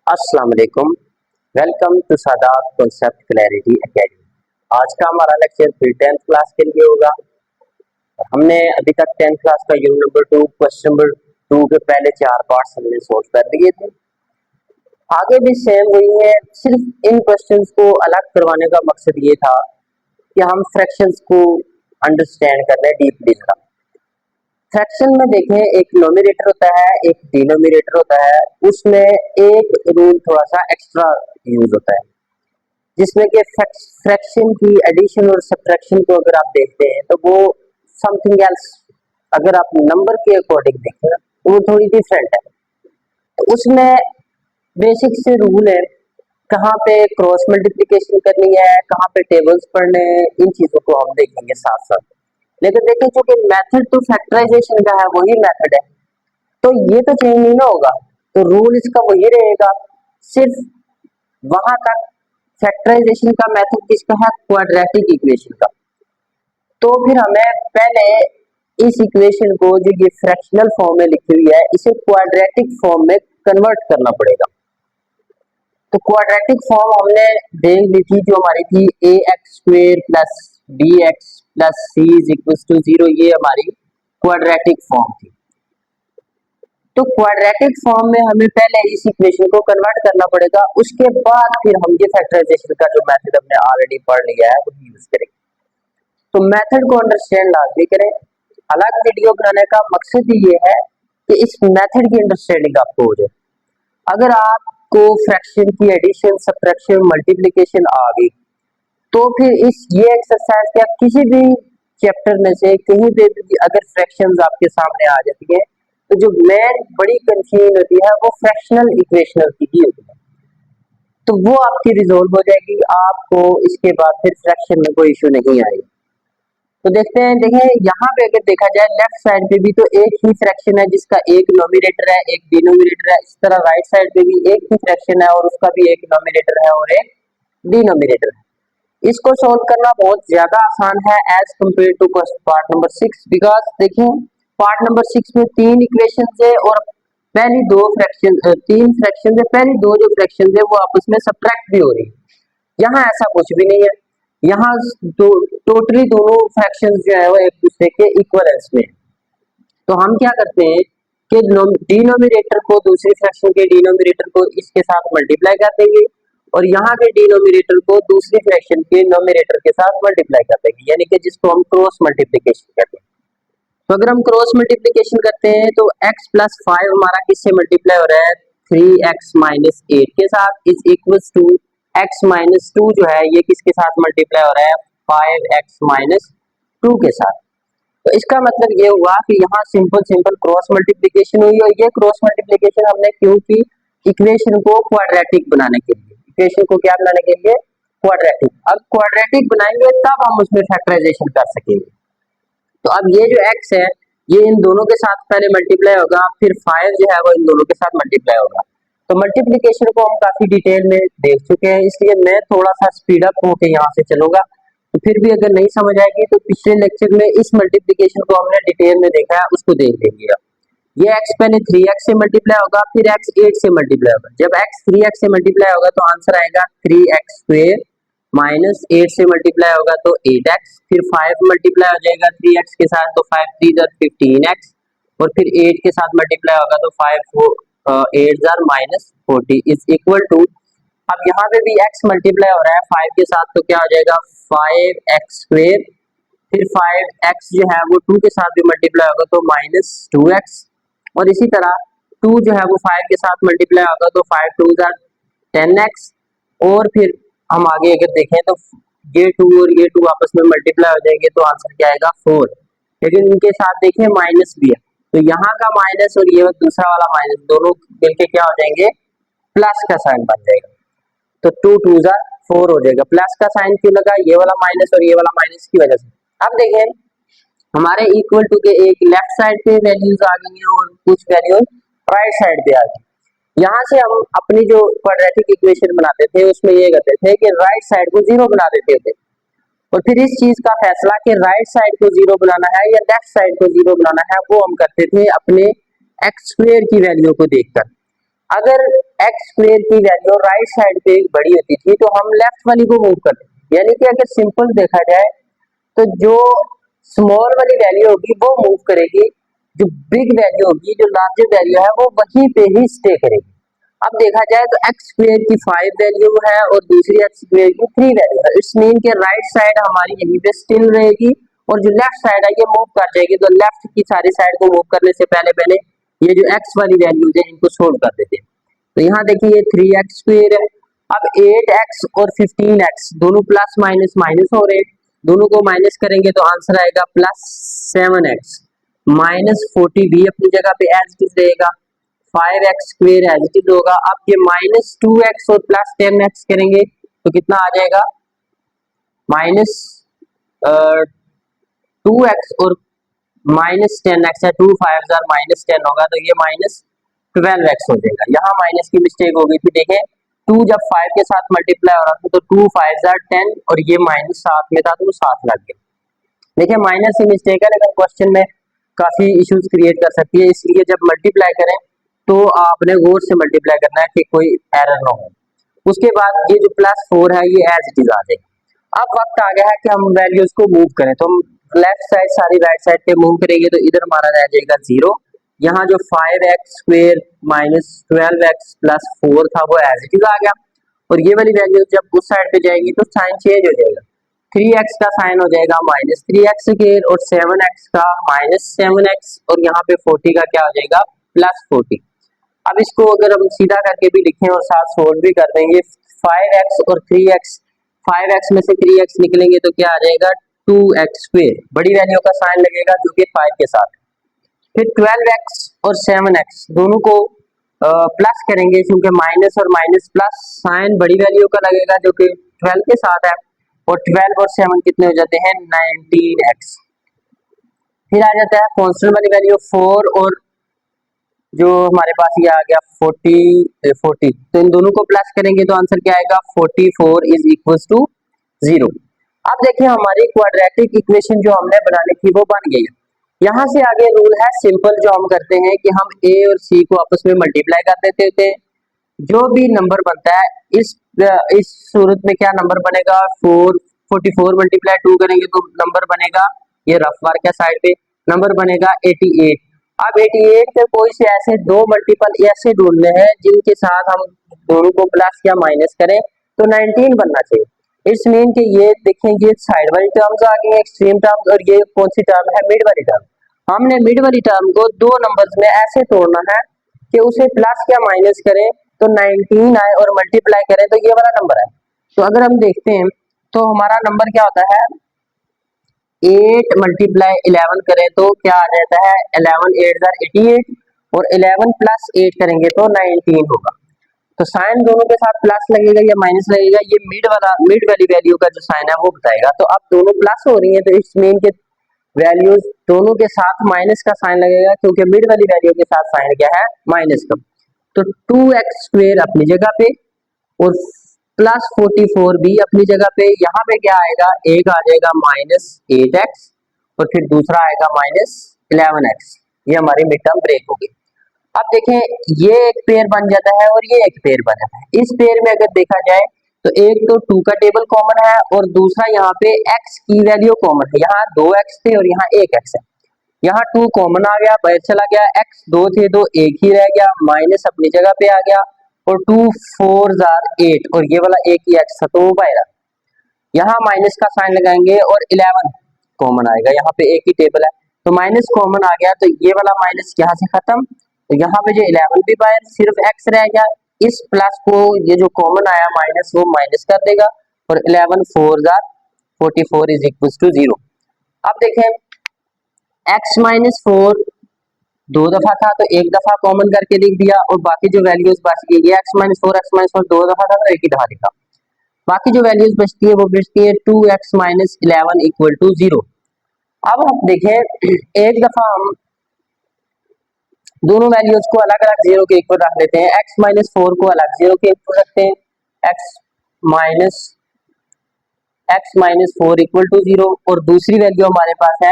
अस्सलाम वालेकुम। Welcome to Sadat concept clarity academy. आज का हमारा लेक्चर फिर 10th क्लास के लिए होगा। हमने अभी तक 10th क्लास का यूनिट नंबर 2 क्वेश्चन नंबर 2 के पहले 4 पार्ट्स हमने सोल्व कर दिए थे। आगे भी सेम वही है, सिर्फ इन क्वेश्चंस को अलग करवाने का मकसद ये था कि हम फ्रैक्शंस को अंडरस्टैंड कर लें डीपली। फ्रैक्शन में देखें, एक नोमिनेटर होता है, एक डिनोमिनेटर होता है। उसमें एक रूल थोड़ा सा एक्स्ट्रा यूज होता है, जिसमें कि फ्रैक्शन की एडिशन और सब्ट्रैक्शन को अगर आप देखते हैं तो वो समथिंग एल्स, अगर आप नंबर के अकॉर्डिंग देखें तो वो थोड़ी डिफरेंट है। तो उसमें बेसिक से रूल है, कहाँ पे क्रॉस मल्टीप्लिकेशन करनी है, कहाँ पे टेबल्स पढ़ने हैं, इन चीजों को हम देखेंगे साथ साथ। लेकिन देखिए, चूंकि मेथड तो फैक्टराइजेशन का है, वही मेथड है, तो ये तो चेंज नहीं ना होगा, तो रूल इसका वही रहेगा। सिर्फ वहां तक फैक्टराइजेशन का मेथड किसका है, क्वाड्रेटिक इक्वेशन का। तो फिर हमें पहले इस इक्वेशन को, जो ये फ्रैक्शनल फॉर्म में लिखी हुई है, इसे क्वाड्रेटिक फॉर्म में कन्वर्ट करना पड़ेगा। तो क्वाड्रेटिक फॉर्म हमने देख ली थी, जो हमारी थी a x square plus b x plus c is equal to 0। ये हमारी क्वाड्रेटिक फॉर्म थी। तो क्वाड्रेटिक फॉर्म में हमें पहले इस इक्वेशन को कन्वर्ट करना पड़ेगा, उसके बाद फिर हम ये फैक्टराइजेशन का जो मेथड हमने ऑलरेडी पढ़ लिया है वो यूज करेंगे। तो मेथड को अंडरस्टैंड लाजमी करें। अलग वीडियो बनाने का मकसद ही ये है कि इस मेथड की अंडरस्टैंडिंग आपको हो जाए। अगर आपको फ्रैक्शन की एडिशन, सब्ट्रैक्शन, मल्टीप्लिकेशन आ गई, तो फिर ये एक्सरसाइज क्या किसी भी चैप्टर में से कहीं पे भी अगर फ्रैक्शंस आपके सामने आ जाती है, तो जो मेन बड़ी कंफ्यूजन होती है वो फ्रैक्शनल इक्वेशनल की ही होती है। तो वो आपकी रिजोल्व हो जाएगी, आपको इसके बाद फिर फ्रैक्शन में कोई इशू नहीं आएगा। तो देखते हैं, देखें यहाँ पे अगर देखा जाए लेफ्ट साइड पे भी तो एक ही फ्रैक्शन है जिसका एक नोमिनेटर है, एक डिनोमिनेटर है। इस तरह राइट साइड पे भी एक ही फ्रैक्शन है और उसका भी एक नोमिनेटर है और एक डिनोमिनेटर है। इसको सोल्व करना बहुत ज्यादा आसान है as compare to part number 6, because देखिए पार्ट नंबर 6 में 3 इक्वेशन है और पहली 2 फ्रैक्शन, 3 फ्रैक्शन है, पहली 2 जो फ्रैक्शन है वो आपस में सब्ट्रैक्ट भी हो रही है। यहाँ ऐसा कुछ भी नहीं है, यहाँ तो टोटली दोनों फ्रैक्शंस जो है वो एक दूसरे के इक्वलेंस में। तो हम क्या करते हैं कि डिनोमिनेटर को दूसरी फ्रैक्शन के डिनोमिनेटर को इसके साथ मल्टीप्लाई कर देंगे और यहाँ के डिनोमिनेटर को दूसरी फ्रैक्शन के नोमिनेटर के साथ मल्टीप्लाई कर देंगे, यानी कि जिसको हम क्रॉस मल्टीप्लिकेशन कहते हैं। तो अगर हम क्रॉस मल्टीप्लिकेशन करते हैं तो x प्लस 5 हमारा किससे मल्टीप्लाई हो रहा है, 3x माइनस 8 के साथ is equals to x minus 2 जो है ये किसके साथ मल्टीप्लाई हो रहा है, 5x माइनस 2 के साथ। तो इसका मतलब ये हुआ कि यहाँ सिंपल क्रॉस मल्टीप्लिकेशन हुई और ये क्रॉस मल्टीप्लिकेशन हमने क्यों की, इक्वेशन को क्वाड्रेटिक बनाने के लिए। इक्वेशन को क्या बनाने के लिए, क्वाड्रेटिक। अब क्वाड्रेटिक बनाएंगे तब हम उसमें फैक्टराइजेशन कर सकेंगे। तो अब ये जो x है ये इन दोनों के साथ पहले मल्टीप्लाई होगा, फिर 5 जो है वो इन दोनों के साथ मल्टीप्लाई होगा। तो मल्टीप्लिकेशन को हम काफी डिटेल में देख चुके हैं, इसलिए मैं थोड़ा सा स्पीड अप होकर यहाँ से चलूंगा। तो फिर भी अगर नहीं समझ आएगी तो पिछले लेक्चर में इस मल्टीप्लिकेशन को हमने डिटेल में देखा है, उसको देख लेंगे। ये x पहले 3x से मल्टीप्लाई होगा, फिर x 8 से मल्टीप्लाई होगा। जब x 3x से मल्टीप्लाई होगा तो आंसर आएगा 3x स्क्वायर माइनस 8 से मल्टीप्लाई होगा तो 8x, फिर 5 मल्टीप्लाई हो जाएगा 3x के साथ तो 5 3 15x, और फिर 8 के साथ मल्टीप्लाई होगा तो 5 8 माइनस 40 इज इक्वल टू, अब यहाँ पे भी x मल्टीप्लाई हो रहा है 5 के साथ तो क्या हो जाएगा 5x स्क्वायर, फिर 5x जो है वो 2 के साथ भी मल्टीप्लाई होगा तो माइनस 2x, और इसी तरह 2 जो है वो 5 के साथ मल्टीप्लाई होगा तो 5 2 10x, और फिर हम आगे अगर देखें तो ये 2 और ये 2 आपस में मल्टीप्लाई हो जाएंगे तो आंसर क्या आएगा 4। लेकिन इनके साथ देखें माइनस भी है, तो यहाँ का माइनस और ये दूसरा वाला माइनस दोनों मिलके क्या हो जाएंगे, प्लस का साइन बन जाएगा। तो 2 2 4 हो जाएगा। प्लस का साइन क्यों लगा, ये वाला माइनस और ये वाला माइनस की वजह से। अब देखें हमारे इक्वल टू के एक लेफ्ट साइड पे वैल्यूज आ गई हैं और कुछ वैल्यूज राइट साइड पे आ गई। यहाँ से हम अपनी जो क्वाड्रेटिक इक्वेशन बनाते थे उसमें ये करते थे कि राइट साइड को 0 बना देते थे, और फिर इस चीज का फैसला कि राइट साइड को 0 बनाना है या लेफ्ट साइड को 0 बनाना है वो हम करते थे अपने x स्क्वायर की वैल्यू को देखकर। अगर एक्स स्क्वायर की वैल्यू राइट साइड पे बड़ी होती थी तो हम लेफ्ट वाली को मूव करते, यानी कि अगर सिंपल देखा जाए तो जो स्मॉल वाली वैल्यू होगी वो मूव करेगी, जो बिग वैल्यू होगी, जो लार्जेस्ट वैल्यू है वो वहीं पे ही स्टे करेगी। अब देखा जाए तो एक्स स्क्वायर की 5 वैल्यू है और दूसरी एक्स स्क्वायर की 3 वैल्यू है, इट्स मीन के राइट साइड हमारी यहीं पे स्टिल रहेगी और जो लेफ्ट साइड है ये मूव कर जाएगी। तो लेफ्ट की सारी साइड को मूव करने से पहले पहले ये जो एक्स वाली वैल्यूज है इनको सोल्व कर देते हैं। तो यहाँ देखिए ये 3x स्क्वायर है। अब 8x और 15x दोनों प्लस माइनस माइनस हो रहे हैं, दोनों को माइनस करेंगे तो आंसर आएगा प्लस 7x माइनस 40 भी अपनी जगह पे एज इट इज रहेगा, 5x square as it is होगा। अब ये माइनस 2x और प्लस 10x करेंगे तो कितना आ जाएगा, माइनस 2x और माइनस 10x है, 2 5 माइनस 10 होगा तो ये माइनस 12x हो जाएगा। यहाँ माइनस की मिस्टेक हो गई थी, देखें 2 जब 5 के साथ मल्टीप्लाई हो रहा था तो 2 5 10 और ये माइनस 7 में था तो 7 लग गया। देखिए माइनस की मिस्टेक है लेकिन क्वेश्चन में काफी इश्यूज क्रिएट कर सकती है, इसलिए जब मल्टीप्लाई करें तो आपने गौर से मल्टीप्लाई करना है कि कोई एरर ना हो। उसके बाद ये जो प्लस 4 है ये एज इट इज आ जाएगा। अब वक्त आ गया है कि हम वैल्यूज को मूव करें, तो हम लेफ्ट साइड सारी राइट साइड पे मूव करेंगे तो इधर हमारा रह जाएगा 0। यहाँ जो 5x square minus 12x plus 4 था वो एज इट इज आ गया और ये वाली वैल्यू जब उस साइड पे जाएगी तो साइन चेंज हो जाएगा, 3x का साइन हो जाएगा माइनस 3x स्क्वायर और 7x का माइनस 7x और यहाँ पे 40 का क्या हो जाएगा प्लस 40। अब इसको अगर हम सीधा करके भी लिखें और साथ सोल्व भी कर देंगे, 5x और 3x, 5x में से 3x निकलेंगे तो क्या आ जाएगा 2x स्क्वायर, बड़ी वैल्यू का साइन लगेगा जो कि 5 के साथ। फिर 12x और 7x दोनों को प्लस करेंगे क्योंकि माइनस और माइनस प्लस, साइन बड़ी वैल्यू का लगेगा जो कि 12 के साथ है और 12 और 7 कितने हो जाते हैं 19x। फिर आ जाता है कांस्टेंट वाली वैल्यू 4 और जो हमारे पास ये आ गया 40, तो इन दोनों को प्लस करेंगे तो आंसर क्या आएगा 44 इज इक्वल टू 0। अब देखिए हमारी क्वाड्रेटिक इक्वेशन जो हमने बनानी थी वो बन गई है। यहाँ से आगे रूल है सिंपल जो हम करते हैं कि हम a और c को आपस में मल्टीप्लाई कर देते होते हैं, जो भी नंबर बनता है इस सूरत में क्या नंबर बनेगा 44 मल्टीप्लाई 2 करेंगे तो नंबर बनेगा, ये रफ मार्क है साइड पे, नंबर बनेगा 88। अब 88 के कोई से ऐसे दो मल्टीपल ऐसे ढूंढने हैं जिनके साथ हम दोनों को प्लस या माइनस करें तो 19 बनना चाहिए। इट्स मीन कि ये देखें ये साइड वाली टर्म्स आ गई एक्सट्रीम टर्म्स और ये कौन सी टर्म है मिड वाली टर्म। हमने मिड वाली टर्म को दो नंबर्स में ऐसे तोड़ना है कि उसे प्लस या माइनस करें तो 19 आए और मल्टीप्लाई करें तो ये वाला नंबर है। तो अगर हम देखते हैं तो हमारा नंबर क्या होता है 8 मल्टीप्लाई 11 करें तो क्या आ जाता है 11 8 88 और 11 प्लस 8 करेंगे तो 19 होगा। तो साइन दोनों के साथ प्लस लगेगा या माइनस लगेगा, ये मिड वाली वैल्यू का जो साइन है वो बताएगा। तो अब दोनों प्लस हो रही है तो इट्स मीन के वैल्यूज दोनों के साथ माइनस का साइन लगेगा क्योंकि मिड वाली वैल्यू के साथ साइन क्या है माइनस का। तो 2x स्क्वायर अपनी जगह पे और प्लस 44 भी अपनी जगह पे, यहाँ पे क्या आएगा एक आ जाएगा माइनस 8x और फिर दूसरा आएगा माइनस 11x, ये हमारी मिड टर्म ब्रेक होगी। अब देखें ये एक पेयर बन जाता है और ये एक पेयर बन जाता है। इस पेयर में अगर देखा जाए तो एक तो 2 का टेबल कॉमन है और दूसरा यहाँ पे x की वैल्यू कॉमन है, यहाँ 2x थे और यहाँ 1x है, यहाँ 2 कॉमन आ गया बाहर चला गया, x 2 थे तो एक ही रह गया, माइनस अपनी जगह पे आ गया और 2 4 8 और ये वाला एक ही x था तो वो बाहर, यहाँ माइनस का साइन लगाएंगे और 11 कॉमन आएगा, यहाँ पे एक ही टेबल है तो माइनस कॉमन आ गया तो ये वाला माइनस यहाँ से खत्म, तो यहाँ पे जो 11 भी बाहर सिर्फ x रह गया, इस प्लस को ये जो कॉमन आया माइनस वो माइनस कर देगा और 11 4 44 इज इक्वल टू 0। अब देखें x माइनस 4 दो दफा था तो एक दफा कॉमन करके लिख दिया और बाकी जो वैल्यूज बची है ये x माइनस 4 दो दफा था तो एक ही दफा लिखा, बाकी जो वैल्यूज बचती है वो बचती है 2x माइनस 11 इक्वल टू 0। अब हम देखें एक दफा हम दोनों वैल्यूज को अलग अलग 0 के इक्वल रख लेते हैं, x माइनस 4 को अलग 0 के इक्वल रखते हैं, x माइनस 4 इक्वल टू 0 और दूसरी वैल्यू हमारे पास है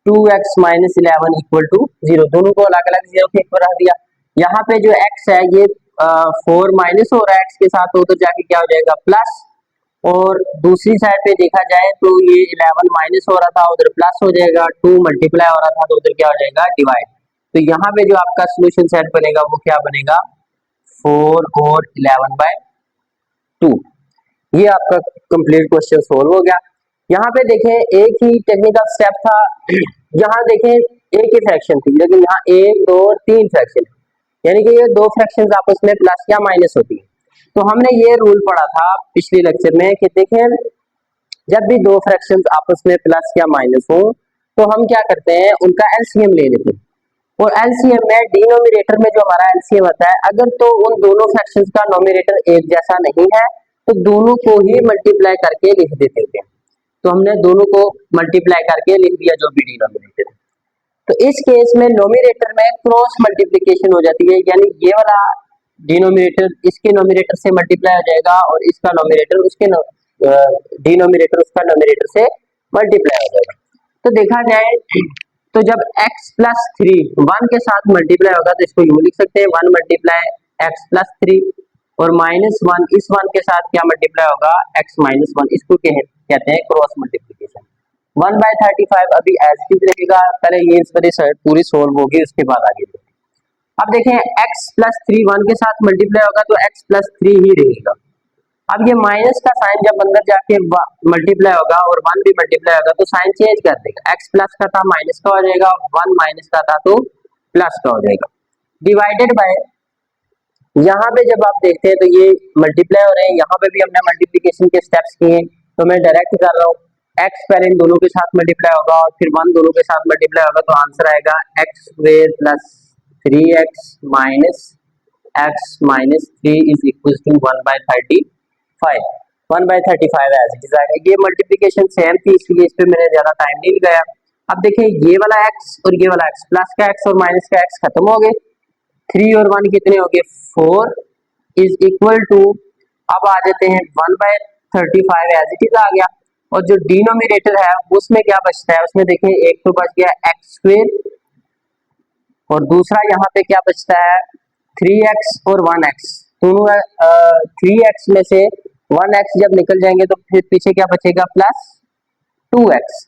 2x माइनस 11 इक्वल टू 0, दोनों को अलग अलग 0 के इक्वल रख दिया। यहाँ पे जो x है ये 4 माइनस हो रहा है x के साथ, तो जाके क्या हो जाएगा प्लस, और दूसरी साइड पे देखा जाए तो ये 11 माइनस हो रहा था उधर प्लस हो जाएगा, 2 मल्टीप्लाई हो रहा था तो उधर क्या हो जाएगा डिवाइड। तो यहाँ पे जो आपका सोल्यूशन सेट बनेगा वो क्या बनेगा 4 और 11/2। ये आपका कंप्लीट क्वेश्चन सोल्व हो गया। यहाँ पे देखें एक ही टेक्निकल स्टेप था, यहाँ देखें एक ही फ्रैक्शन थी, लेकिन यहाँ 1 2 3 फ्रैक्शन, यानी कि ये दो फ्रैक्शंस आपस में प्लस या माइनस होती है। तो हमने ये रूल पढ़ा था पिछले लेक्चर में कि देखें जब भी दो फ्रैक्शंस आपस में प्लस या माइनस हो तो हम क्या करते हैं उनका एलसीएम ले लेते हैं, और एलसीएम में डिनोमिनेटर में जो हमारा एलसीएम आता है, अगर तो उन दोनों फ्रैक्शंस का नोमिनेटर एक जैसा नहीं है तो दोनों को ही मल्टीप्लाई करके लिख देते हैं। तो हमने दोनों को मल्टीप्लाई करके लिख दिया जो भी डिनोमिनेटर है। तो इस केस में नोमिनेटर में क्रॉस मल्टीप्लिकेशन हो जाती है, यानी ये वाला डिनोमिनेटर इसके नोमिनेटर से मल्टीप्लाई हो जाएगा और इसका नोमिनेटर उसके डिनोमिनेटर उसका नोमिनेटर से मल्टीप्लाई हो जाएगा। तो देखा जाए तो जब x प्लस 3 1 के साथ मल्टीप्लाई होगा तो इसको यूं लिख सकते हैं 1 मल्टीप्लाई x प्लस 3, और -1 इस 1 के साथ क्या मल्टीप्लाई होगा x माइनस 1, इसको कहते हैं क्रॉस मल्टीप्लिकेशन। 1/35 अभी एज इट इज रहेगा, पहले ये इस पर पूरी सोल्व होगी उसके बाद आगे। अब देखें x प्लस 3 1 के साथ मल्टीप्लाई होगा तो x प्लस 3 ही रहेगा। अब ये माइनस का साइन जब अंदर जाके मल्टीप्लाई होगा और 1 भी मल्टीप्लाई होगा तो साइन चेंज कर देगा, x प्लस का था माइनस का हो जाएगा, 1 माइनस का था तो प्लस का हो जाएगा। डिवाइडेड बाय, यहाँ पे जब आप देखते हैं तो ये मल्टीप्लाई हो रहे हैं, यहाँ पे भी हमने मल्टीप्लिकेशन के स्टेप्स किए हैं, तो मैं डायरेक्ट कर रहा हूँ। x पहले इन दोनों के साथ मल्टीप्लाई होगा और फिर 1 दोनों के साथ मल्टीप्लाई होगा तो आंसर आएगा x square plus 3x minus x minus 3 is equal to 1/35। 1/35 ऐसे इट इज आएगा। ये मल्टीप्लिकेशन सेम थी इसलिए इस पे मैंने ज्यादा टाइम नहीं लगाया। अब देखिए ये वाला x और ये वाला x, प्लस का x और माइनस का x खत्म हो गए, 3 और 1 कितने हो गए 4 इज इक्वल टू, अब आ जाते हैं 1/35 एज इट इज आ गया, और जो डिनोमिनेटर है उसमें क्या बचता है, उसमें देखिए एक तो बच गया x स्क्वायर और दूसरा यहाँ पे क्या बचता है 3x और 1x, दोनों 3x में से 1x जब निकल जाएंगे तो फिर पीछे क्या बचेगा प्लस 2x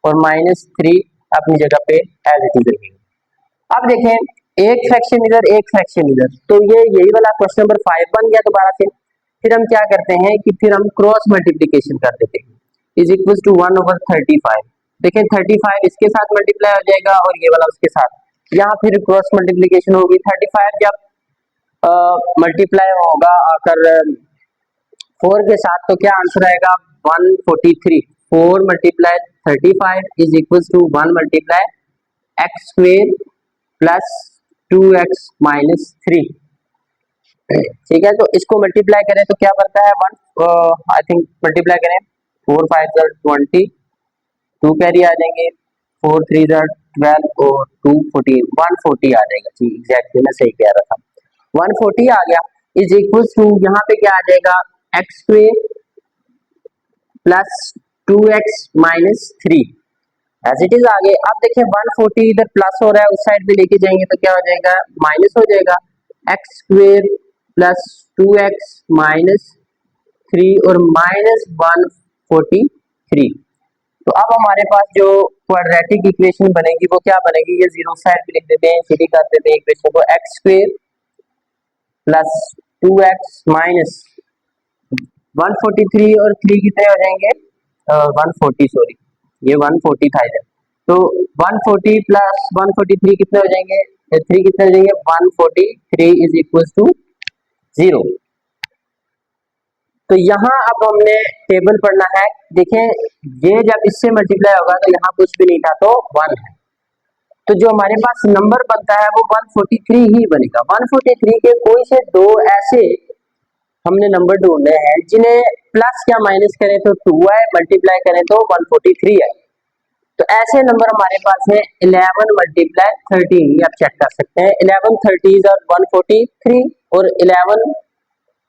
और -3 अपनी जगह पे एज इट इज रहेंगे। अब देखें एक फ्रैक्शन इधर एक फ्रैक्शन इधर, तो ये यही वाला क्वेश्चन नंबर 5 बन गया दोबारा से। फिर हम क्या करते हैं कि फिर हम क्रॉस मल्टीप्लिकेशन कर देते हैं, इज इक्वल टू 1/35। देखिए 35 इसके साथ मल्टीप्लाई हो जाएगा और ये वाला उसके साथ, यहाँ फिर क्रॉस मल्टीप्लिकेशन होगी। 35 जब मल्टीप्लाई होगा आकर 4 के साथ तो क्या आंसर आएगा 143। 4 multiply 35 is equal to 1 multiply x square plus 2x minus 3। ठीक है, तो इसको मल्टीप्लाई करें तो क्या बनता है 1, आई थिंक मल्टीप्लाई करें 4 5 20, 2 कैरी आ जाएंगे, 4 3 12 और 2 14, 140 आ जाएगा। जी एग्जैक्टली मैं सही कह रहा था, 140 आ गया इज इक्वल टू, यहाँ पे क्या आ जाएगा x square plus 2x minus 3 as it is आ गए। अब देखिए 140 इधर प्लस हो रहा है, उस साइड पे लेके जाएंगे तो क्या हो जाएगा माइनस हो जाएगा, x square plus 2x minus 3 और माइनस 143। तो अब हमारे पास जो क्वाड्रेटिक इक्वेशन बनेगी वो क्या बनेगी, ये जीरो साइड पे लिख देते हैं, सीधी कर देते हैं इक्वेशन को, x square plus 2x minus 143 और 3 कितने हो जाएंगे 140, सॉरी ये 140 था इधर, तो 140 प्लस 143 कितने हो जाएंगे, 3 कितने हो जाएंगे 143 इज इक्वल टू 0। तो यहाँ अब हमने टेबल पढ़ना है। देखें ये जब इससे मल्टीप्लाई होगा तो यहाँ कुछ भी नहीं था तो 1 है, तो जो हमारे पास नंबर बनता है वो 143 ही बनेगा। 143 के कोई से दो ऐसे हमने नंबर ढूंढने हैं जिन्हें प्लस या माइनस करें तो 2 है, मल्टीप्लाई करें तो 143 है। तो ऐसे नंबर हमारे पास है 11 मल्टीप्लाई 13, ये आप चेक कर सकते हैं, 11 30 और 143 और 11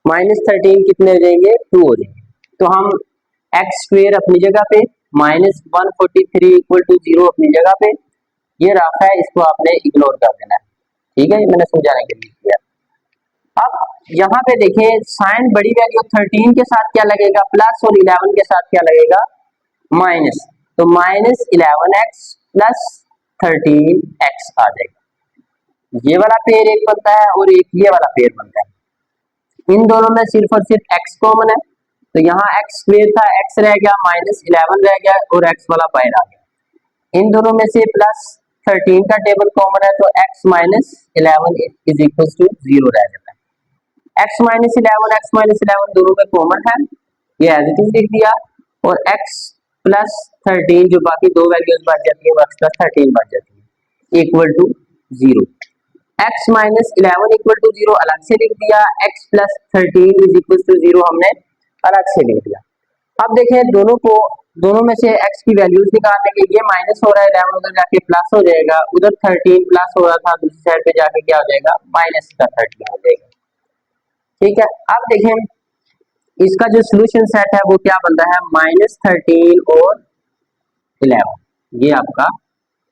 माइनस 13 कितने हो जाएंगे 2 हो जाएंगे। तो हम x स्क्वायर अपनी जगह पे माइनस 143 इक्वल टू 0 अपनी जगह पे, ये रखा है, इसको आपने इग्नोर कर देना है। ठीक है, मैंने समझाने के लिए किया। अब यहाँ पे देखें साइन बड़ी वैल्यू 13 के साथ क्या लगेगा, प्लस, और 11 के साथ क्या लगेगा, माइनस। तो -11x प्लस 13x आ जाएगा। ये वाला पेयर एक बनता है और एक ये वाला पेयर बनता है। इन दोनों में सिर्फ और सिर्फ x कॉमन है, तो यहाँ x स्क्वायर था, x रह गया, -11 रह गया और x वाला बाहर आ गया। इन दोनों में से प्लस 13 का टेबल कॉमन है, तो x minus 11 is equal to 0 रह जाता है। x माइनस 11 दोनों में कॉमन है, ये एज इट इज लिख दिया, और x प्लस 13 जो बाकी दो वैल्यूज बच जाती है वो x प्लस 13 बच जाती है, equal to 0। x minus 11 equal to 0 अलग से लिख दिया, x plus 13 is equal to 0 हमने अलग से लिख दिया। अब देखें दोनों में से x की वैल्यूज निकाल देंगे। ये माइनस हो रहा है, 11 उधर जाके प्लस हो जाएगा, उधर 13 प्लस हो रहा था, दूसरी साइड पे जाके क्या हो जाएगा, माइनस का 13 हो जाएगा। ठीक है, अब देखें इसका जो सोल्यूशन सेट है वो क्या बनता है, -13 और 11। ये आपका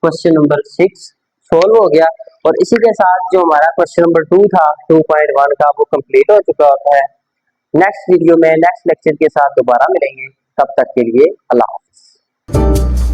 क्वेश्चन नंबर 6 सोल्व हो गया। और इसी के साथ जो हमारा क्वेश्चन नंबर 2 था 2.1 का वो कंप्लीट हो चुका होता है। नेक्स्ट वीडियो में नेक्स्ट लेक्चर के साथ दोबारा मिलेंगे, तब तक के लिए अल्लाह हाफिज।